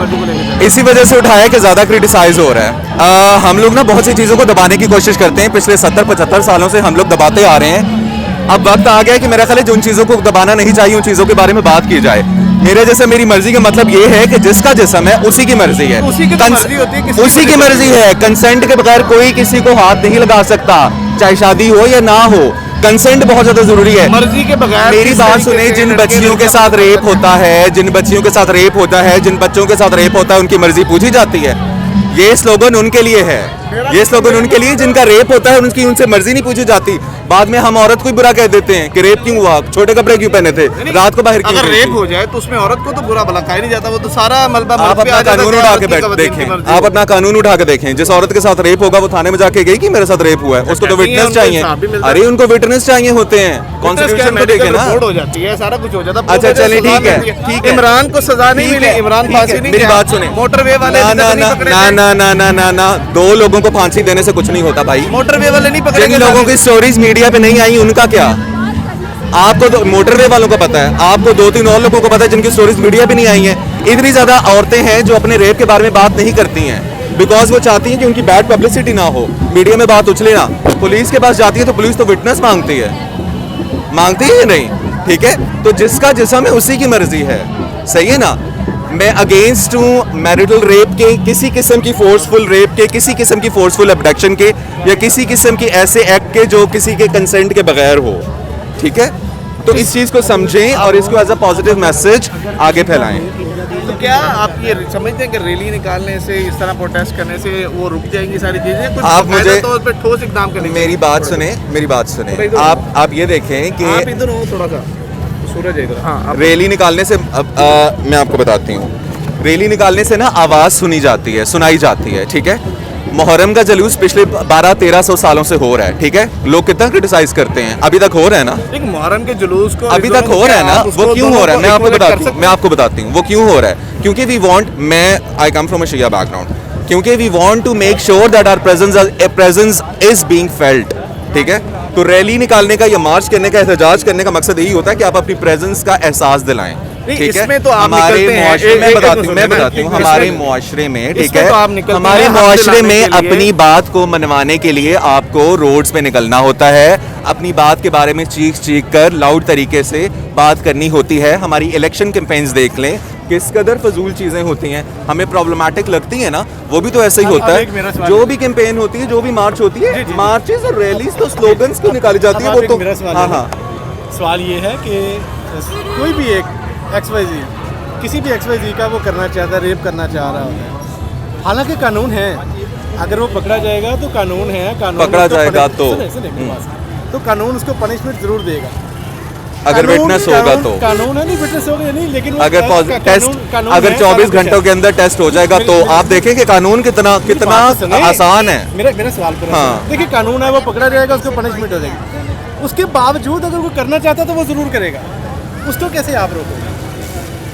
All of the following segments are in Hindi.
मर्जी को लेकर? इसी वजह से उठाया कि ज़्यादा क्रिटिसाइज हो रहा है। हम लोग ना बहुत सी चीज़ों को दबाने की कोशिश करते हैं, पिछले 70-75 सालों से हम लोग दबाते आ रहे हैं। अब वक्त आ गया है कि मेरा ख्याल है जिन चीज़ों को दबाना नहीं चाहिए उन चीज़ों के बारे में बात की जाए। मेरे जैसे मेरी मर्जी का मतलब ये है कि जिसका जिस्म है उसी की मर्जी है, उसी की मर्जी होती है, उसी की मर्जी है। कंसेंट के बगैर कोई किसी को हाथ नहीं लगा सकता, चाहे शादी हो या ना हो। कंसेंट बहुत ज्यादा जरूरी है। मर्जी के बगैर मेरी बात सुने, जिन बच्चियों के साथ रेप होता है, जिन बच्चियों के साथ रेप होता है, जिन बच्चों के साथ रेप होता है, उनकी मर्जी पूछी जाती है। ये स्लोगन उनके लिए है, ये स्लोगन उनके लिए जिनका रेप होता है, उनकी उनसे मर्जी नहीं पूछी जाती। बाद में हम औरत को ही बुरा कह देते हैं कि रेप क्यों हुआ, छोटे कपड़े क्यों पहने थे, रात को बाहर क्यों। अगर रेप हो जाए तो उसमें औरत को तो बुरा भला कहा ही नहीं जाता, वो तो सारा मलबा आप अपना कानून उठा के देखें, आप अपना कानून उठा के देखें। जिस औरत के साथ रेप होगा वो थाने में जाके गई कि मेरे साथ रेप हुआ है, उसको तो विटनेस चाहिए। अरे उनको विटनेस चाहिए होते हैं, कॉन्स्टिट्यूशन में देखें ना, हो जाती है, सारा कुछ हो जाता है। अच्छा चलिए ठीक है, ठीक है। इमरान को सजा नहीं मिली, इमरान फांसी नहीं। मेरी बात सुने, मोटरवे वाले ना, दो लोगों को फांसी देने से कुछ नहीं होता भाई। मोटरवे वाले नहीं पकड़े। जिन लोगों की स्टोरीज मीडिया पे नहीं आई उनका क्या? आपको तो मोटरवे वालों को पता है, आपको 2-3 और लोगों को पता है जिनकी स्टोरीज मीडिया पे नहीं आई हैं। इतनी ज्यादा औरतें हैं जो अपने रेप के बारे में बात नहीं करती हैं, बिकॉज वो चाहती हैं कि उनकी बैड पब्लिसिटी ना हो, मीडिया में बात उछले ना। पुलिस के पास जाती है तो पुलिस तो विटनेस मांगती है या नहीं? ठीक है, तो जिसका जिस्म है उसी की मर्जी है, सही है ना? मैं अगेंस्ट हूँ मैरिटल रेप के, किसी किस्म की फोर्सफुल रेप के, किसी किस्म की फोर्सफुल अबडक्शन के, या किसी किस्म की ऐसे एक्ट के जो किसी के कंसेंट के बगैर हो। ठीक है, तो इस चीज़ को समझें और इसको एज अ पॉजिटिव मैसेज आगे फैलाएं। तो क्या आप ये समझते हैं कि रैली निकालने से, इस तरह प्रोटेस्ट करने से वो रुक जाएंगी सारी चीजें? कुछ आप मुझे तौर पे ठोस इकदाम करने, मेरी बात सुने, आप ये देखें कि आप इधर हो थोड़ा सा, सूरज है इधर। हाँ, रैली निकालने से मैं आपको बताती हूँ, रैली निकालने से ना आवाज़ सुनाई जाती है। ठीक है, मुहर्रम का जलूस पिछले 1200-1300 सालों से हो रहा है। ठीक है, लोग कितना क्रिटिसाइज करते हैं, अभी तक हो रहा है ना। एक मुहर्रम के जुलूस को अभी तक हो रहा है ना, वो क्यों हो रहा है? मैं आपको बताती हूँ वो क्यों हो रहा है। क्योंकि I come from Asia background, क्योंकि we want to make sure that our presence is being felt. ठीक है, तो रैली निकालने का या मार्च करने का, एहतजाज करने का मकसद यही होता है कि आप अपनी प्रेजेंस का एहसास दिलाएं। ठीक है, तो हमारे मुआशरे में मैं बताती हूँ हमारे मुआशरे में, ठीक है, हमारे मुआशरे में अपनी बात को मनवाने के लिए आपको रोड्स पे निकलना होता है, अपनी बात के बारे में चीख कर लाउड तरीके से बात करनी होती है। हमारी इलेक्शन कैंपेन्स देख लें, किस कदर फजूल चीज़ें होती हैं, हमें प्रॉब्लमेटिक लगती हैं ना, वो भी तो ऐसा ही होता है। जो भी कैंपेन होती है, जो भी मार्च होती है, मार्चेस और रैलीज तो स्लोगन्स क्यों निकाली जाती है? वो तो सवाल ये है कि कोई भी एक XYZ, किसी भी XYZ का वो करना चाहता है, रेप करना चाह रहा होता है, हालांकि कानून है, अगर वो पकड़ा जाएगा तो कानून है, कानून पकड़ा जाएगा तो कानून उसको पनिशमेंट जरूर देगा। अगर विटनेस होगा तो कानून है, नहीं विटनेस होगा नहीं, लेकिन अगर 24 घंटों के अंदर टेस्ट हो जाएगा तो आप देखें कि कानून कितना आसान है। मेरा सवाल पर देखिए, कानून है, वो पकड़ा जाएगा, उसको पनिशमेंट हो जाएगी। उसके बावजूद अगर वो करना चाहता तो वो जरूर करेगा, उसको कैसे आप रोकोगे?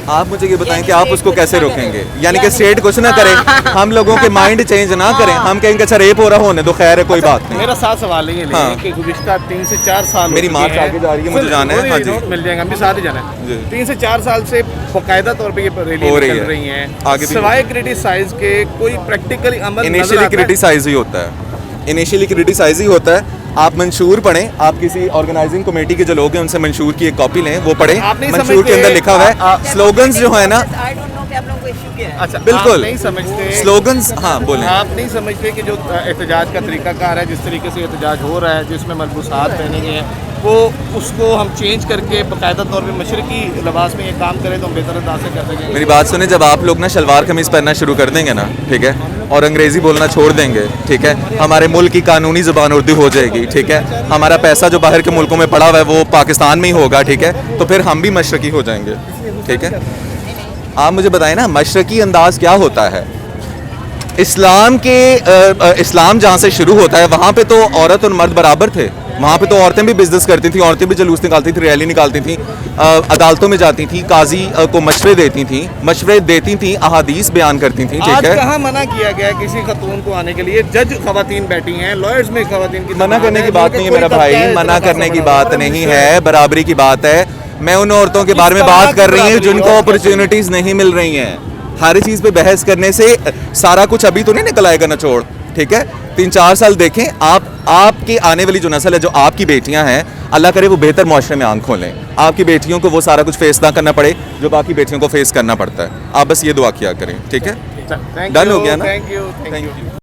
आप मुझे ये बताएं कि आप उसको कैसे रोकेंगे? यानी कि स्टेट कुछ ना करे, हम लोगों के माइंड चेंज ना करें, हम कहेंगे अच्छा रेप हो रहा होने तो खैर है, कोई बात नहीं। मेरा साथ सवाल ये है कि गुज़िश्ता 3 से 4 साल मेरी मार्च आगे जा रही है, मुझे जाना है। हाँ जी, मिल जाएगा, हम भी साथ ही जाना है। 3 से 4 साल से बाकायदा तौर पे ये रैली हो रही है, आगे सिवाय क्रिटिसाइज के कोई प्रैक्टिकल अमल इनिशियली क्रिटिसाइज ही होता है। आप मंशूर पढ़ें, आप किसी ऑर्गेनाइजिंग कमेटी के जो लोग हैं उनसे मंशूर की एक कॉपी लें, वो पढ़ें। मंशूर के अंदर लिखा हुआ है स्लोगन्स जो है ना, अच्छा बिल्कुल नहीं समझते स्लोगन्स। हाँ बोलें। आप नहीं समझते कि जो एहतजाज का तरीकाकार है, जिस तरीके से एहतजाज हो रहा है, जिसमें मलबूसात पहने गए हैं, वो उसको हम चेंज करके बाकायदा तौर पे मशरकी लिबास में ये काम करें तो हम बेहतर अंदाज से कर सकेंगे। मेरी बात सुने, जब आप लोग ना शलवार कमीज पहनना शुरू कर देंगे ना, ठीक है, और अंग्रेजी बोलना छोड़ देंगे, ठीक है, हमारे मुल्क की कानूनी ज़ुबान उर्दू हो जाएगी, ठीक है, हमारा पैसा जो बाहर के मुल्कों में पड़ा हुआ है वो पाकिस्तान में ही होगा, ठीक है, तो फिर हम भी मशरकी हो जाएंगे। ठीक है, आप मुझे बताएं ना, मशरकी अंदाज क्या होता है? इस्लाम जहाँ से शुरू होता है वहाँ पे तो औरत और मर्द बराबर थे, वहाँ पे तो औरतें भी बिजनेस करती थी, औरतें भी जुलूस निकालती थी, रैली निकालती थी, अदालतों में जाती थी, काजी को मशवरे देती थी, अहादीस बयान करती थी। ठीक है, कहाँ मना किया गया किसी खतून को आने के लिए? जज खवातीन बैठी हैं, लॉयर्स में खवातीन की मना करने की बात नहीं है मेरा भाई, मना करने की बात नहीं है, बराबरी की बात है। मैं उन औरतों के बारे में बात कर रही हूँ जिनको अपॉर्चुनिटीज नहीं मिल रही हैं, हर चीज़ पे बहस करने से सारा कुछ अभी तो नहीं निकल आएगा निचोड़, ठीक है। 3-4 साल देखें आप, आपकी आने वाली जो नस्ल है, जो आपकी बेटियां हैं, अल्लाह करे वो बेहतर मुआशरे में आंख खोलें, आपकी बेटियों को वो सारा कुछ फेस ना करना पड़े जो बाकी बेटियों को फेस करना पड़ता है। आप बस ये दुआ किया करें, ठीक है। Thank Done you, हो गया ना? Thank you.